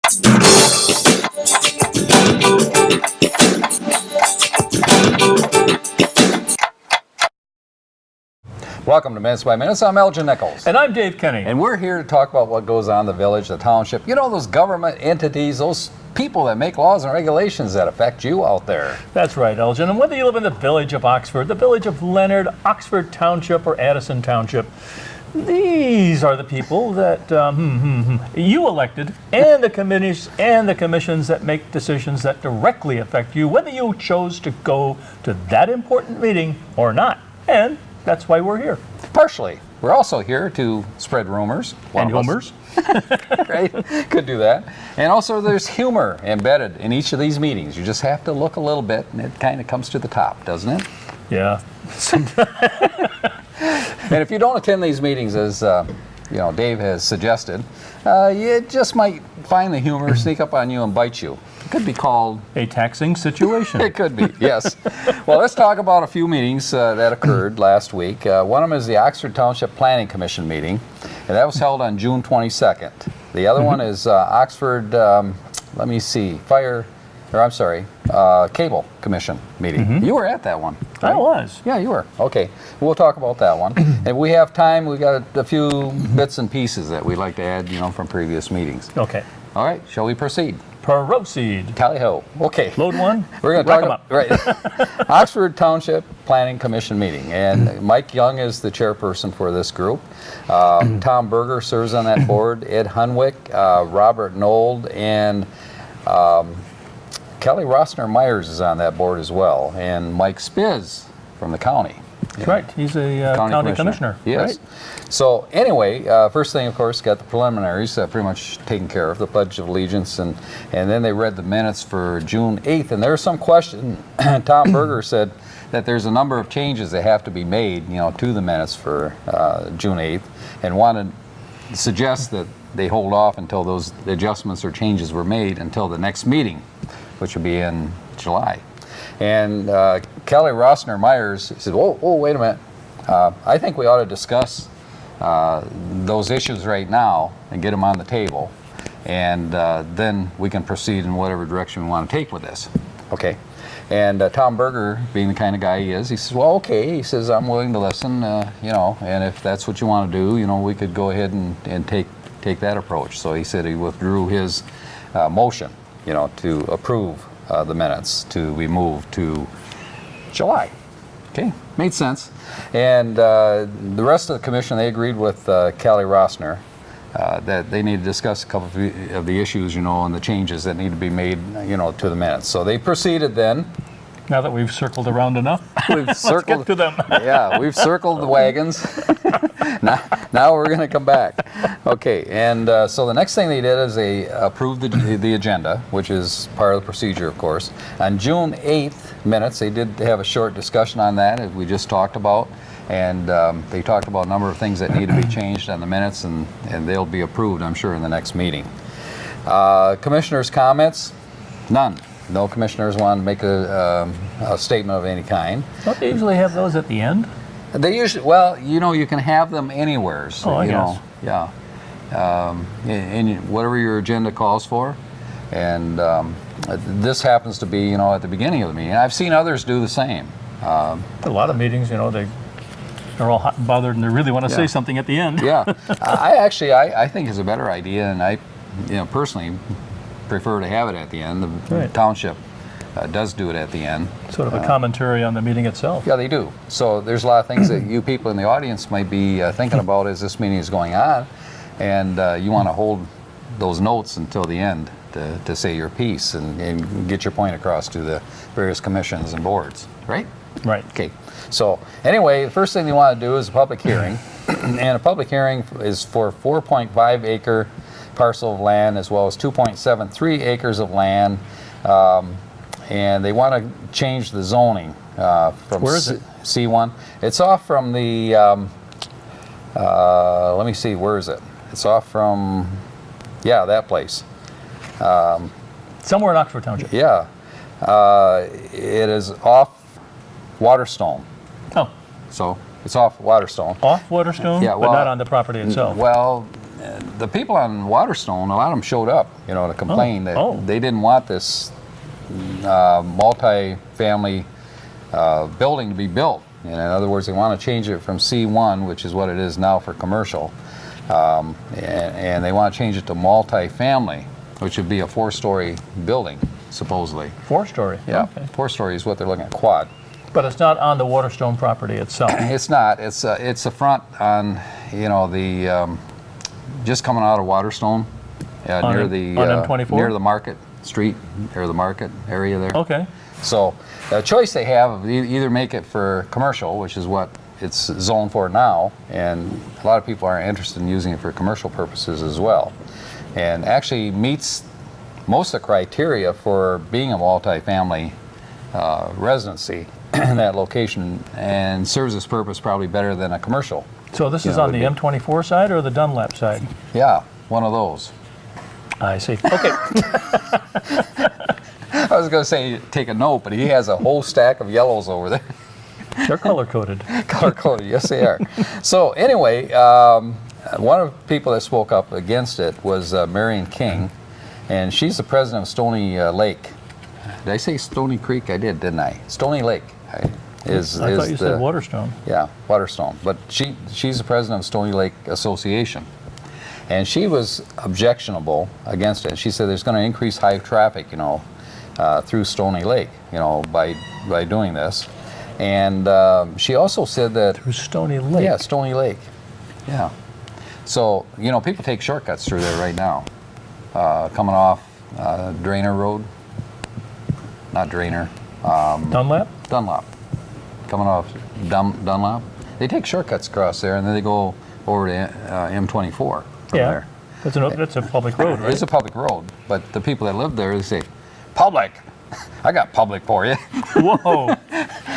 Welcome to Minutes by Minutes. I'm Elgin Nichols. And I'm Dave Kenny. And we're here to talk about what goes on in the village, the township. You know, those government entities, those people that make laws and regulations that affect you out there. That's right, Elgin. And whether you live in the village of Oxford, the village of Leonard, Oxford Township, or Addison Township, these are the people that you elected, and the committees and the commissions that make decisions that directly affect you, whether you chose to go to that important meeting or not. And that's why we're here. Partially. We're also here to spread rumors. And humors. Right? Could do that. And also there's humor embedded in each of these meetings. You just have to look a little bit and it kind of comes to the top, doesn't it? Yeah. And if you don't attend these meetings, as Dave has suggested, you just might find the humor sneak up on you and bite you. It could be called a taxing situation. It could be, yes. Well, let's talk about a few meetings that occurred last week. One of them is the Oxford Township Planning Commission meeting, and that was held on June 22nd. The other one is Oxford, Cable Commission meeting. You were at that one, right? I was. Yeah, you were. Okay, we'll talk about that one. If we have time, we got a few bits and pieces that we'd like to add, from previous meetings. Okay. All right, shall we proceed? Proceed. Tally-ho. Okay. Load one. We're going to talk about right. Oxford Township Planning Commission meeting, and Mike Young is the chairperson for this group. Tom Berger serves on that board. Ed Hunwick, Robert Nold, and Kelly Rossner Myers is on that board as well, and Mike Spiz from the county. That's right. He's a county commissioner. Yes. Right? So anyway, first thing, of course, got the preliminaries pretty much taken care of, the Pledge of Allegiance, and then they read the minutes for June 8th. And there's some question. Tom Berger said that there's a number of changes that have to be made, to the minutes for June 8th, and wanted to suggest that they hold off until those adjustments or changes were made until the next meeting, which will be in July. And Kelly Rossner Myers said, whoa, wait a minute. I think we ought to discuss those issues right now and get them on the table. And then we can proceed in whatever direction we want to take with this. Okay. And Tom Berger, being the kind of guy he is, he says, well, okay. He says, I'm willing to listen, and if that's what you want to do, we could go ahead and take that approach. So he said he withdrew his motion, to approve the minutes to be moved to July. Okay, made sense. And the rest of the commission, they agreed with Kelly Rossner that they need to discuss a couple of the issues, and the changes that need to be made, to the minutes. So they proceeded then. Now that we've circled around enough, let's get to them. Yeah, we've circled the wagons. Now we're going to come back. Okay, and so the next thing they did is they approved the agenda, which is part of the procedure, of course. On June 8th minutes, they did have a short discussion on that, as we just talked about. And they talked about a number of things that need to be changed on the minutes, and they'll be approved, I'm sure, in the next meeting. Commissioners' comments? None. No commissioners want to make a statement of any kind. Don't they usually have those at the end? They usually, well, you can have them anywhere. So, I guess. Yeah. And whatever your agenda calls for. And this happens to be, at the beginning of the meeting. I've seen others do the same. A lot of meetings, they're all hot and bothered and they really want to say something at the end. Yeah. I think it's a better idea, and I, personally prefer to have it at the end. The township does do it at the end. Sort of a commentary on the meeting itself. Yeah, they do. So there's a lot of things that you people in the audience might be thinking about as this meeting is going on, and you want to hold those notes until the end to say your piece and get your point across to the various commissions and boards, right? Right. Okay. So anyway, the first thing they want to do is a public hearing, and a public hearing is for 4.5 acre parcel of land as well as 2.73 acres of land, and they want to change the zoning from Where is it? C1. It's off from the, let me see, where is it? It's off from, that place. Somewhere in Oxford Township. Yeah. It is off Waterstone. Oh. So it's off Waterstone. Off Waterstone? Yeah, well, but not on the property itself. Well, the people on Waterstone, a lot of them showed up, to complain that they didn't want this multi-family building to be built. In other words, they want to change it from C1, which is what it is now for commercial, and they want to change it to multi-family, which would be a 4-story building, supposedly. 4-story? Yeah, Okay. 4-story is what they're looking at, quad. But it's not on the Waterstone property itself. It's not. It's a front on, the just coming out of Waterstone, near the on M24? near the Market Street or the Market area there. Okay. So the choice they have of either make it for commercial, which is what it's zoned for now, and a lot of people are interested in using it for commercial purposes as well, and actually meets most of the criteria for being a multi-family residency in that location, and serves this purpose probably better than a commercial. So this is on the M24 side or the Dunlap side? Yeah, one of those. I see. Okay. I was going to say take a note, but he has a whole stack of yellows over there. They're color-coded. Color-coded, yes they are. So anyway, one of the people that spoke up against it was Marion King, and she's the president of Stony Lake. Did I say Stony Creek? I did, didn't I? Stony Lake. I thought you said Waterstone. Yeah, Waterstone. But she's the president of Stony Lake Association. And she was objectionable against it. She said there's going to increase high traffic, through Stony Lake, by doing this. And she also said that... Through Stony Lake? Yeah, Stony Lake. Yeah. So, people take shortcuts through there right now. Coming off Drainer Road. Not Drainer. Dunlap? Dunlap. Coming off Dunlap. They take shortcuts across there, and then they go over to M24 from there. That's a public road, right? It's a public road, but the people that live there, they say, public. I got public for you. Whoa.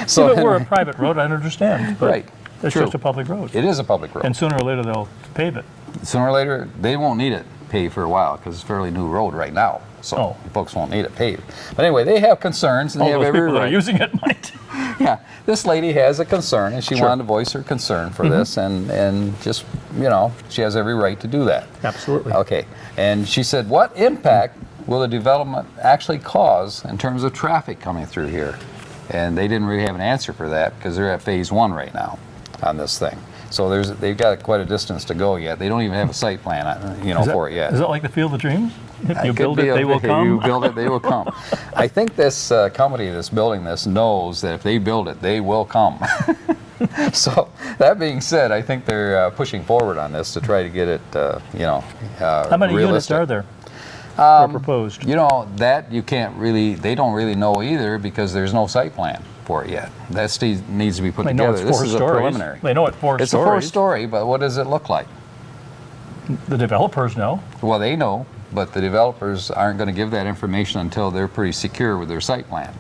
So if it were a private road, I'd understand. But right. It's True. just a public road. It is a public road. And sooner or later they'll pave it. Sooner or later, they won't need it paved for a while because it's a fairly new road right now. So folks won't need it paved. But anyway, they have concerns, and they have those every people that right. are using it might. Yeah, this lady has a concern, and she Sure. wanted to voice her concern for this, and just, she has every right to do that. Absolutely. Okay, and she said, what impact will the development actually cause in terms of traffic coming through here? And they didn't really have an answer for that because they're at phase 1 right now on this thing. So they've got quite a distance to go yet. They don't even have a site plan, for it yet. Is that like the Field of Dreams? If you It build could it, be they will come? You build it, they will come. I think this company that's building this knows that if they build it, they will come. So that being said, I think they're pushing forward on this to try to get it, How many units realistic. are there? Or proposed? That you can't really, they don't really know either because there's no site plan for it yet. That needs to be put They know together. it's 4 This is a stories. preliminary. They know it's 4 It's stories. a 4-story, but what does it look like? The developers know. Well, they know, but the developers aren't going to give that information until they're pretty secure with their site plan.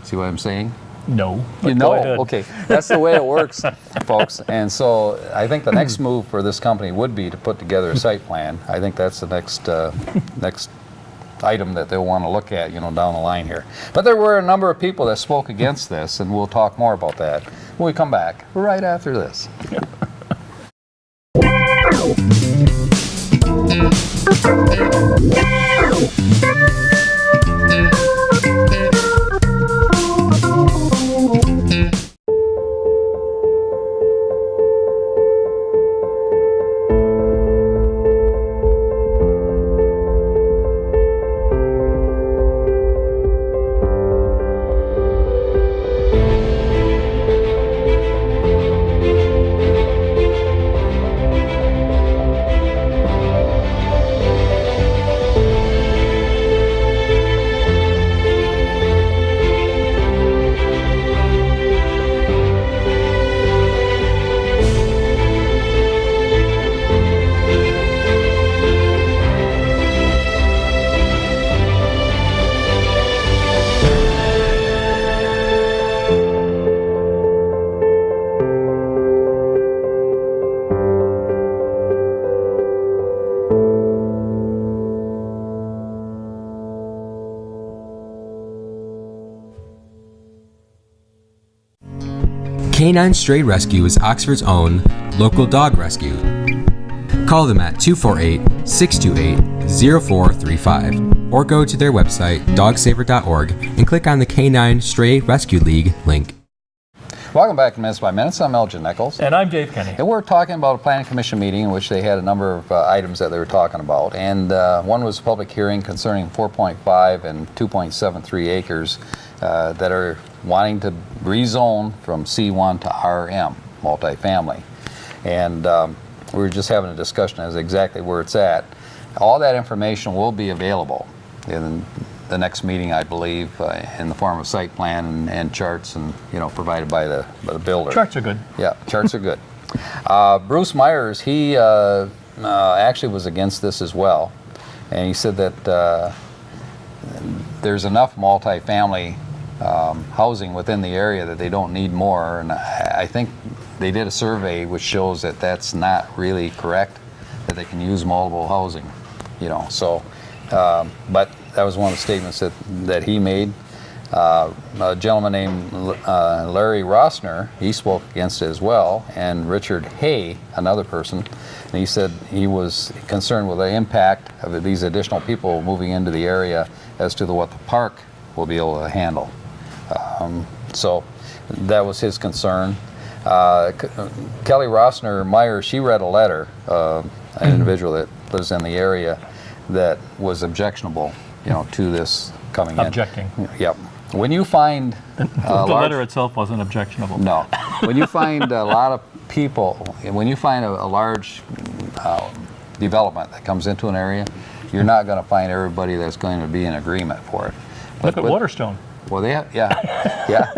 See what I'm saying? No. You But know, go ahead. okay, that's the way it works, folks. And so I think the next move for this company would be to put together a site plan. I think that's the next item that they'll want to look at, down the line here. But there were a number of people that spoke against this, and we'll talk more about that when we come back right after this. Canine Stray Rescue is Oxford's own local dog rescue. Call them at 248-628-0435 or go to their website, dogsaver.org, and click on the Canine Stray Rescue League link. Welcome back to Minutes by Minutes. I'm Elgin Nichols. And I'm Dave Kenny. And we're talking about a planning commission meeting in which they had a number of items that they were talking about. And one was a public hearing concerning 4.5 and 2.73 acres that are wanting to rezone from C1 to RM, multifamily. And we were just having a discussion as exactly where it's at. All that information will be available in the next meeting, I believe, in the form of site plan and charts, and provided by the builder. Charts are good. Yeah, charts are good. Bruce Myers, he actually was against this as well, and he said that there's enough multifamily housing within the area that they don't need more, and I think they did a survey which shows that that's not really correct, that they can use multiple housing, so, but that was one of the statements that he made. A gentleman named Larry Rossner, he spoke against it as well, and Richard Hay, another person, and he said he was concerned with the impact of these additional people moving into the area as to what the park will be able to handle. So that was his concern. Kelly Rossner Meyer, she read a letter, an individual that lives in the area, that was objectionable, to this coming Objecting. in. Yep. When you find The letter itself wasn't objectionable. no, when you find a lot of people, when you find a large development that comes into an area, you're not going to find everybody that's going to be in agreement for it. Look at Waterstone. Well, they have, yeah,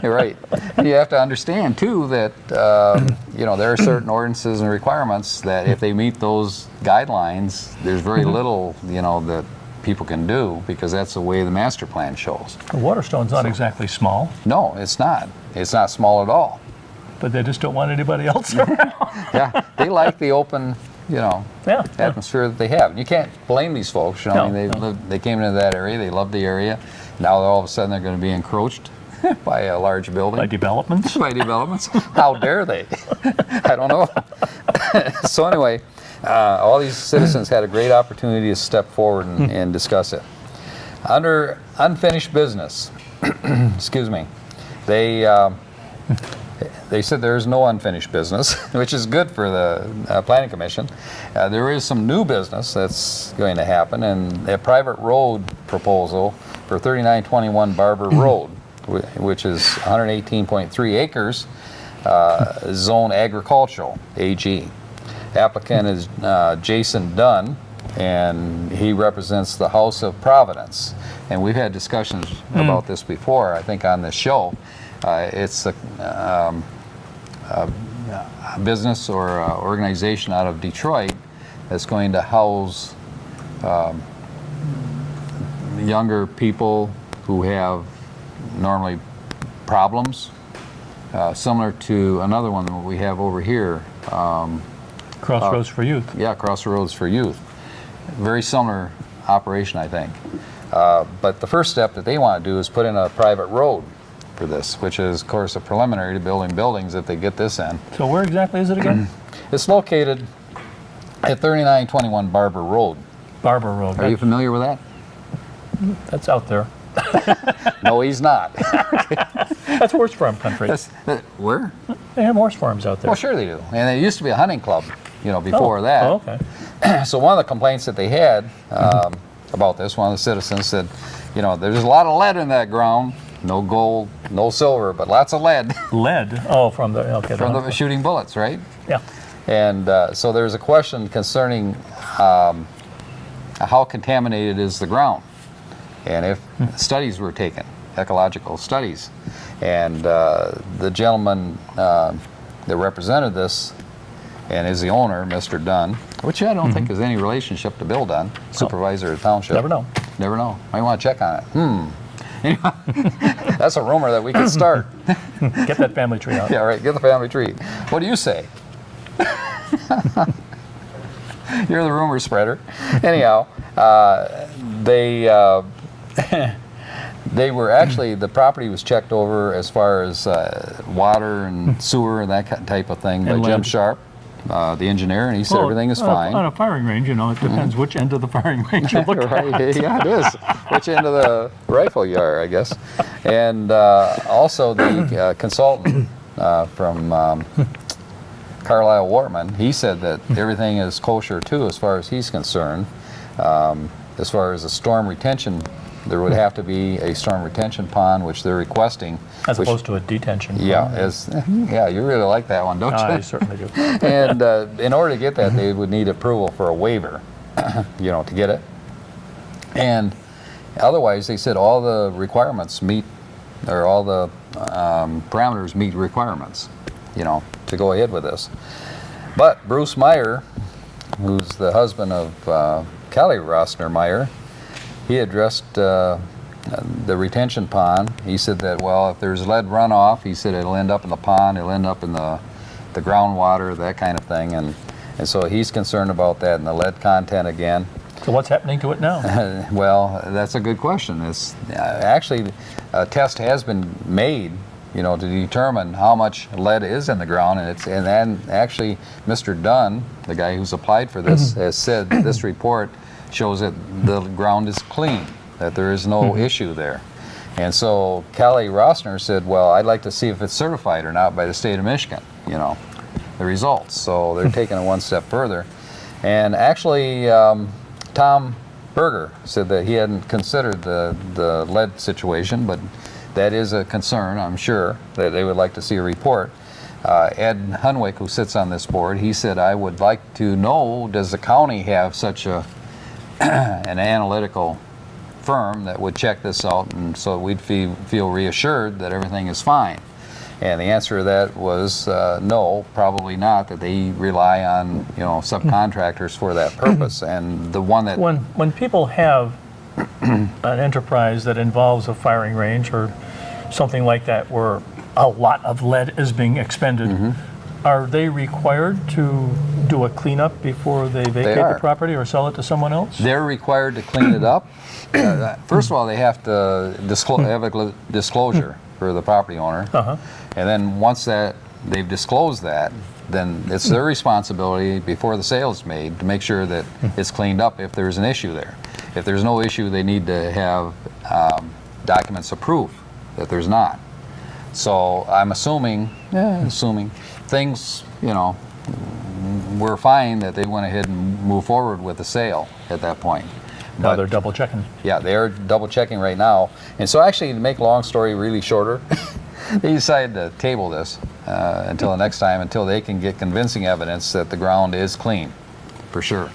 you're right. And you have to understand too that there are certain ordinances and requirements that if they meet those guidelines, there's very little that people can do, because that's the way the master plan shows. Waterstone's not exactly small, No, it's not. It's not small at all. but they just don't want anybody else around. Yeah, they like the open, Yeah. atmosphere that they have. You can't blame these folks. No, I mean, no. they came into that area, they loved the area. Now all of a sudden they're going to be encroached by a large building. By developments. By developments. How dare they? I don't know. So anyway, all these citizens had a great opportunity to step forward and discuss it. Under unfinished business, excuse me, they said there is no unfinished business, which is good for the Planning Commission. There is some new business that's going to happen, and a private road proposal for 3921 Barber Road, which is 118.3 acres, zone agricultural, AG. Applicant is Jason Dunn, and he represents the House of Providence. And we've had discussions about this before, I think, on this show. It's a business or organization out of Detroit that's going to house younger people who have normally problems, similar to another one that we have over here. Crossroads for Youth. Yeah, Crossroads for Youth. Very similar operation, I think. But the first step that they want to do is put in a private road for this, which is, of course, a preliminary to building buildings if they get this in. So where exactly is it again? It's located at 3921 Barber Road. Barber Road. Are you familiar with that? That's out there. No, he's not. That's horse farm country. Where? They have horse farms out there. Well, sure they do. And there used to be a hunting club, before that. Oh, okay. So one of the complaints that they had about this, one of the citizens said, there's a lot of lead in that ground. No gold, no silver, but lots of lead Lead. Oh, from the from the shooting bullets, right? Yeah. And so there's a question concerning how contaminated is the ground, and if studies were taken, ecological studies. And the gentleman that represented this and is the owner, Mr. Dunn, which I don't think has any relationship to Bill Dunn, supervisor of the township. Never know. Never know. Might want to check on it. That's a rumor that we could start. Get that family tree out. Yeah, right. Get the family tree. What do you say? You're the rumor spreader. Anyhow, they were actually, the property was checked over as far as water and sewer and that type of thing by And Jim lead. Sharp. the engineer, and he said everything is fine. On a firing range, it depends which end of the firing range you look at. Right, yeah, it is. Which end of the rifle you are, I guess. And also the consultant from Carlisle Wortman, he said that everything is kosher too as far as he's concerned. As far as a storm retention, there would have to be a storm retention pond, which they're requesting. As opposed to a detention pond. Yeah, you really like that one, don't you? I certainly do. And in order to get that, they would need approval for a waiver, to get it. And otherwise, they said all the requirements meet, or all the parameters meet requirements, to go ahead with this. But Bruce Meyer, who's the husband of Kelly Rossner Meyer, he addressed the retention pond. He said that, well, if there's lead runoff, he said it'll end up in the pond, it'll end up in the groundwater, that kind of thing. And so he's concerned about that and the lead content again. So what's happening to it now? Well, that's a good question. It's actually, a test has been made, to determine how much lead is in the ground, and then actually Mr. Dunn, the guy who's applied for this, has said that this report shows that the ground is clean, that there is no issue there. And so Kelly Rossner said, well, I'd like to see if it's certified or not by the state of Michigan, the results. So they're taking it one step further. And actually, Tom Berger said that he hadn't considered the lead situation, but that is a concern, I'm sure, that they would like to see a report. Ed Hunwick, who sits on this board, he said, I would like to know, does the county have such an analytical firm that would check this out, and so we'd feel reassured that everything is fine? And the answer to that was no, probably not, that they rely on subcontractors for that purpose. And the one that... When people have an enterprise that involves a firing range or something like that where a lot of lead is being expended, are they required to do a cleanup before they vacate the property or sell it to someone else? They're required to clean it up. First of all, they have to have a disclosure for the property owner. And then once they've disclosed that, then it's their responsibility before the sale is made to make sure that it's cleaned up if there's an issue there. If there's no issue, they need to have documents of proof that there's not. So I'm assuming things, were fine, that they went ahead and moved forward with the sale at that point. Now they're double checking. Yeah, they're double checking right now. And so actually, to make a long story really shorter, they decided to table this until the next time, until they can get convincing evidence that the ground is clean, for sure.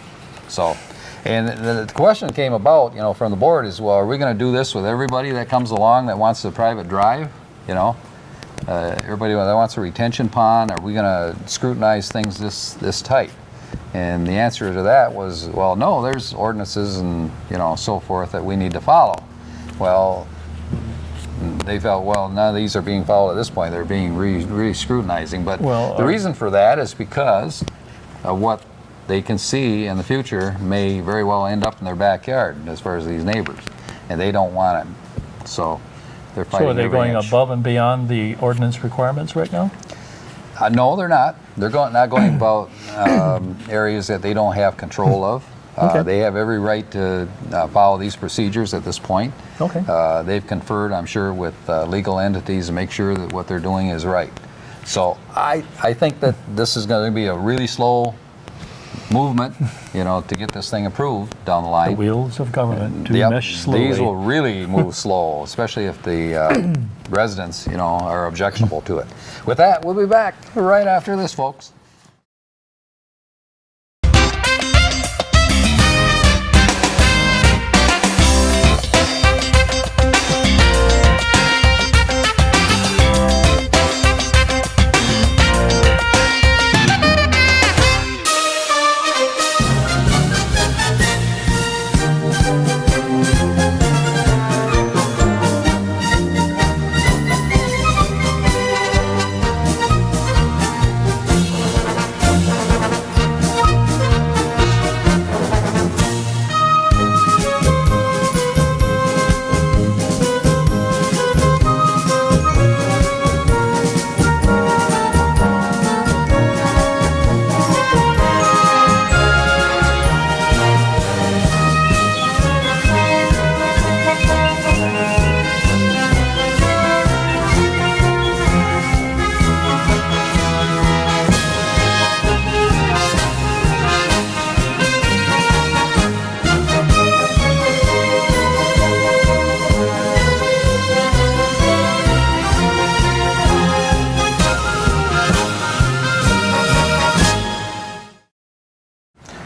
So, and the question came about, from the board is, well, are we going to do this with everybody that comes along that wants a private drive? Everybody that wants a retention pond, are we going to scrutinize things this tight? And the answer to that was, well, no, there's ordinances and so forth that we need to follow. Well, they felt, well, none of these are being followed at this point. They're being really scrutinizing. But the reason for that is because of what they can see in the future may very well end up in their backyard as far as these neighbors, and they don't want it. So they're fighting. So are they every going inch. above and beyond the ordinance requirements right now? No, they're not. They're not going about areas that they don't have control of. Okay. They have every right to follow these procedures at this point. Okay. They've conferred, I'm sure, with legal entities to make sure that what they're doing is right. So I think that this is going to be a really slow movement, to get this thing approved down the line. The wheels of government do mesh slowly. These will really move slow, especially if the residents, are objectionable to it. With that, we'll be back right after this, folks.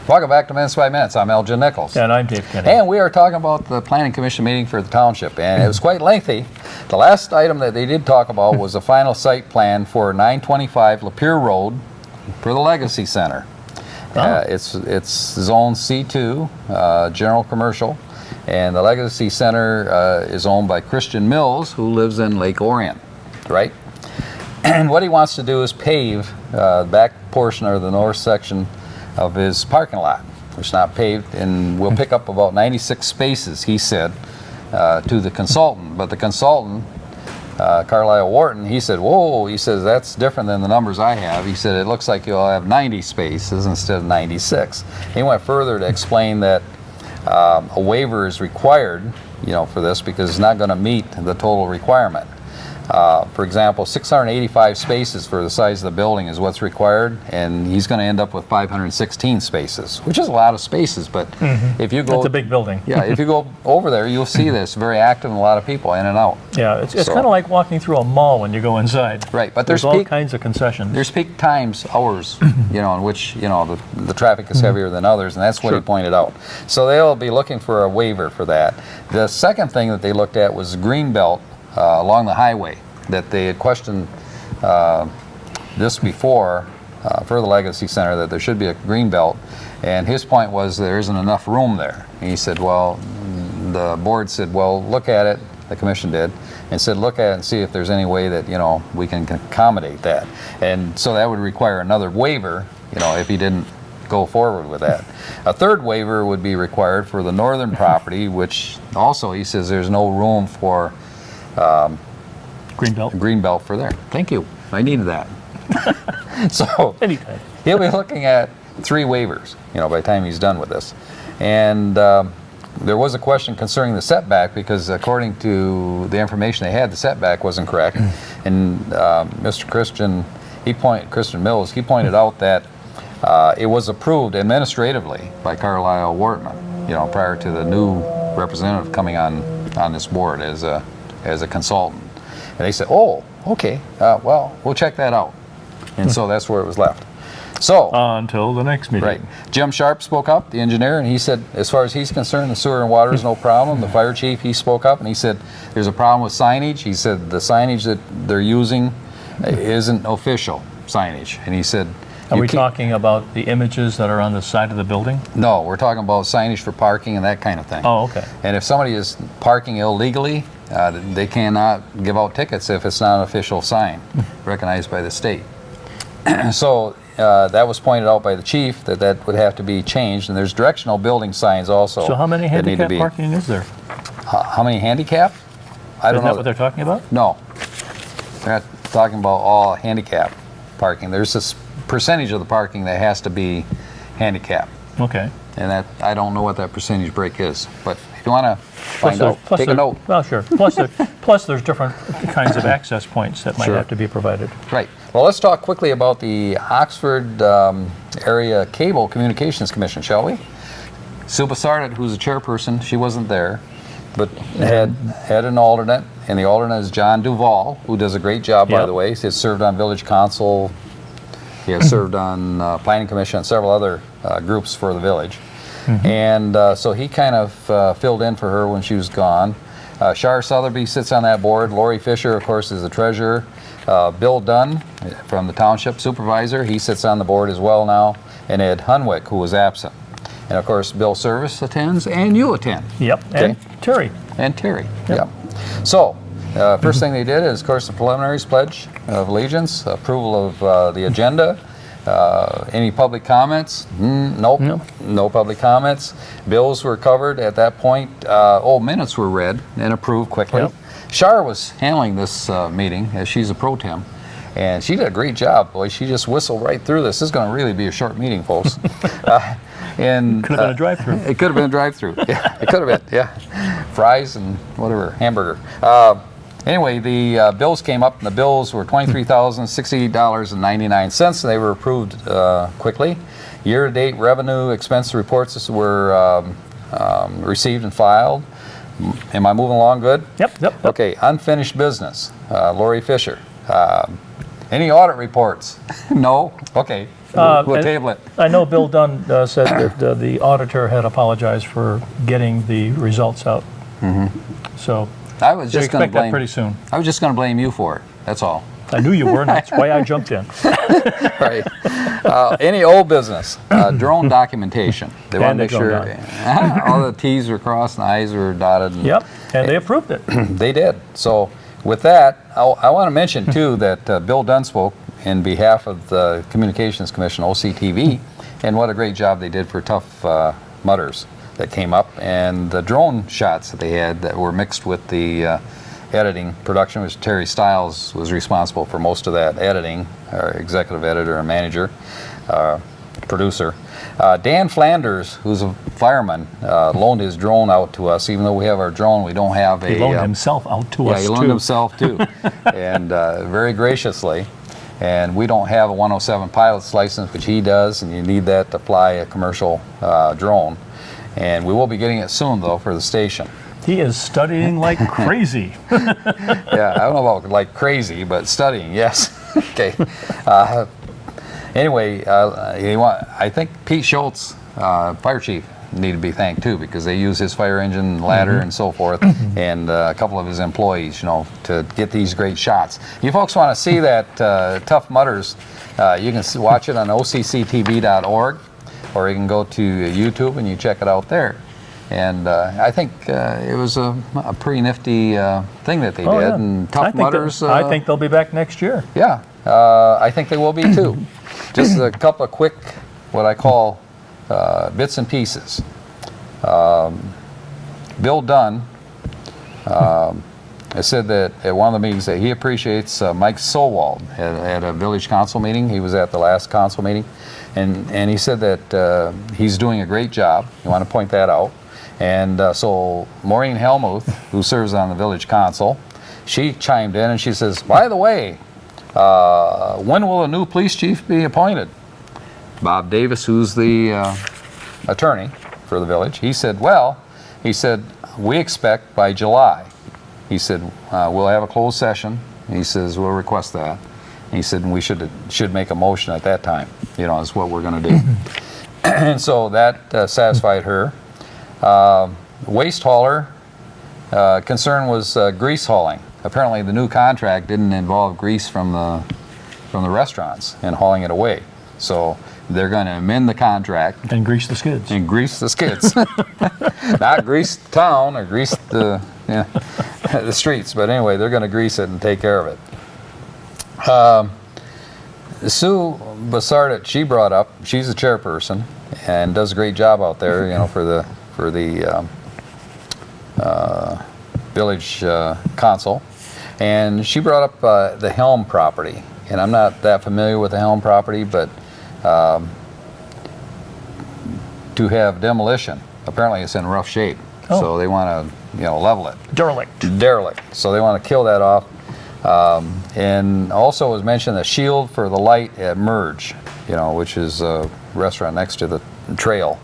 Welcome back to Minutes by Minutes. I'm Elgin Nichols. And I'm Dave Kenny. And we are talking about the Planning Commission meeting for the township, and it was quite lengthy. The last item that they did talk about was the final site plan for 925 Lapeer Road for the Legacy Center. It's zone C2, general commercial, and the Legacy Center is owned by Christian Mills, who lives in Lake Orion, right? And what he wants to do is pave the back portion or the north section of his parking lot, which is not paved, and we'll pick up about 96 spaces, he said, to the consultant. But the consultant, Carlisle Wharton, he said, whoa, he says, that's different than the numbers I have. He said, it looks like you'll have 90 spaces instead of 96. He went further to explain that a waiver is required, for this because it's not going to meet the total requirement. For example, 685 spaces for the size of the building is what's required, and he's going to end up with 516 spaces, which is a lot of spaces. But if you go, That's a big building. yeah, if you go over there, you'll see this very active and a lot of people in and out. Yeah, it's So- kind of like walking through a mall when you go inside. Right, but There's there's all peak, kinds of concessions. there's peak times, hours, in which the traffic is heavier than others, and that's what he Sure. pointed out. So they'll be looking for a waiver for that. The second thing that they looked at was green belt along the highway, that they had questioned this before for the Legacy Center, that there should be a green belt, and his point was there isn't enough room there. And he said, well, the board said, well, look at it, the commission did, and said look at it and see if there's any way that we can accommodate that. And so that would require another waiver, if he didn't go forward with that. A third waiver would be required for the northern property, which also he says there's no room for Greenbelt. green belt for there. Thank you. I needed that. So Anytime. he'll be looking at 3 waivers, by the time he's done with this. And there was a question concerning the setback, because according to the information they had, the setback wasn't correct. And Mr. Christian Mills, he pointed out that it was approved administratively by Carlisle Wharton, prior to the new representative coming on this board as a consultant. And they said, oh, okay, well, we'll check that out. And so that's where it was left. So, Until the next meeting. right. Jim Sharp spoke up, the engineer, and he said, as far as he's concerned, the sewer and water is no problem. The fire chief, he spoke up, and he said, there's a problem with signage. He said, the signage that they're using isn't official signage. And he said, Are you we can't- talking about the images that are on the side of the building? No, we're talking about signage for parking and that kind of thing. Oh, okay. And if somebody is parking illegally, they cannot give out tickets if it's not an official sign recognized by the state. So that was pointed out by the chief that would have to be changed, and there's directional building signs also. So how many that need to handicap be. parking is there? How many handicap? I don't Isn't know. that what they're talking about? No, they're not talking about all handicap parking. There's this percentage of the parking that has to be handicap, Okay. and that I don't know what that percentage break is. But if you want to find out, take a note. Well, sure. Plus, there's different kinds of access points that might Sure. have to be provided. Right. Well, let's talk quickly about the Oxford Area Cable Communications Commission, shall we? Sue Bassardet, who's the chairperson, she wasn't there, but had an alternate, and the alternate is John Duval, who does a great job, by Yep. the way. He has served on Village Council, he has served on Planning Commission and several other groups for the village. And so he kind of filled in for her when she was gone. Shar Sotheby sits on that board. Lori Fisher, of course, is the treasurer. Bill Dunn from the township supervisor, he sits on the board as well now. And Ed Hunwick, who was absent. And of course, Bill Service attends, and you attend. Yep. And Terry. And Terry, yeah. So, first thing they did is, of course, the preliminaries, pledge of allegiance, approval of the agenda. Any public comments? Nope. No public comments. Bills were covered at that point. Minutes were read and approved quickly. Yep. Shar was handling this meeting, as she's a pro tem, and she did a great job, boy. She just whistled right through this. This is going to really be a short meeting, folks. And Could have been a drive-through. It could have been a drive-through. Yeah, it could have been. Yeah, fries and whatever, hamburger. Anyway, the bills came up, and the bills were $23,068.99. They were approved quickly. Year-to-date revenue expense reports were received and filed. Am I moving along good? Yep. Okay, unfinished business. Lori Fisher. Any audit reports? No? Okay. We'll and table it. I know Bill Dunn said that the auditor had apologized for getting the results out. So I was you just going to expect that blame. pretty soon. I was just going to blame you for it. That's all. I knew you were, and that's why I jumped in. Right. Any old business, drone documentation. They want to And make the drone sure all the T's were crossed and I's were dotted. And Yep, and they approved it. They did. So with that, I want to mention too that Bill Dunn spoke in behalf of the Communications Commission, OCTV, and what a great job they did for Tough Mudders that came up, and the drone shots that they had that were mixed with the editing production, which Terry Stiles was responsible for most of that editing, our executive editor and manager, producer. Dan Flanders, who's a fireman, loaned his drone out to us. Even though we have our drone, we don't have a... He loaned himself out to us, Yeah, he too. loaned himself too, and very graciously. And we don't have a 107 pilot's license, which he does, and you need that to fly a commercial drone. And we will be getting it soon, though, for the station. He is studying like crazy. Yeah, I don't know about like crazy, but studying, yes. Okay. Anyway, I think Pete Schultz, fire chief, need to be thanked too, because they use his fire engine, ladder, and so forth, and a couple of his employees, to get these great shots. You folks want to see that Tough Mudders, you can watch it on OCCTV.org, or you can go to YouTube and you check it out there. And I think it was a pretty nifty thing that they did. Yeah. And Tough Mudders. I think they'll be back next year. Yeah, I think they will be too. Just a couple of quick, what I call bits and pieces. Bill Dunn said that at one of the meetings that he appreciates Mike Sowald at a village council meeting. He was at the last council meeting, and he said that he's doing a great job. You want to point that out. And so Maureen Helmuth, who serves on the village council, she chimed in and she says, by the way, when will a new police chief be appointed? Bob Davis, who's the attorney for the village, he said, we expect by July. He said, we'll have a closed session. He says, we'll request that. And he said, we should make a motion at that time, is what we're going to do. And so that satisfied her. Waste hauler, concern was grease hauling. Apparently the new contract didn't involve grease from the restaurants and hauling it away. So they're going to amend the contract. And grease the skids. And grease the skids. Not grease the town or grease the streets, but anyway, they're going to grease it and take care of it. Sue Bassardit, she brought up, she's the chairperson and does a great job out there, for the village council, and she brought up the Helm property, and I'm not that familiar with the Helm property, but to have demolition, apparently it's in rough shape, so they want to level it. Derelict. So they want to kill that off. And also it was mentioned the shield for the light at Merge, which is a restaurant next to the trail.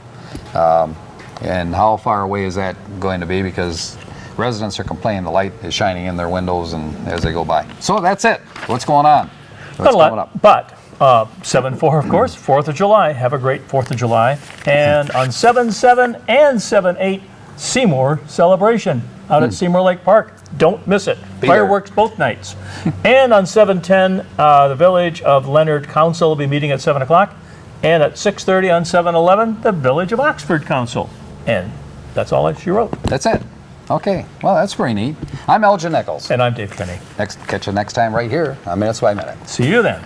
And how far away is that going to be? Because residents are complaining the light is shining in their windows and as they go by. So that's it. What's going on? What's coming up? But 7/4, of course, 4th of July. Have a great 4th of July. And on 7/7 and 7/8, Seymour celebration out at Seymour Lake Park. Don't miss it. Be Fireworks both nights. And on 7/10, the Village of Leonard Council will be meeting at 7 o'clock. And at 6:30 on 7/11, the Village of Oxford Council. And that's all that she wrote. That's it. Okay. Well, that's pretty neat. I'm Elgin Nichols. And I'm Dave Kenny. Catch you next time right here on Minutes by Minute. See you then.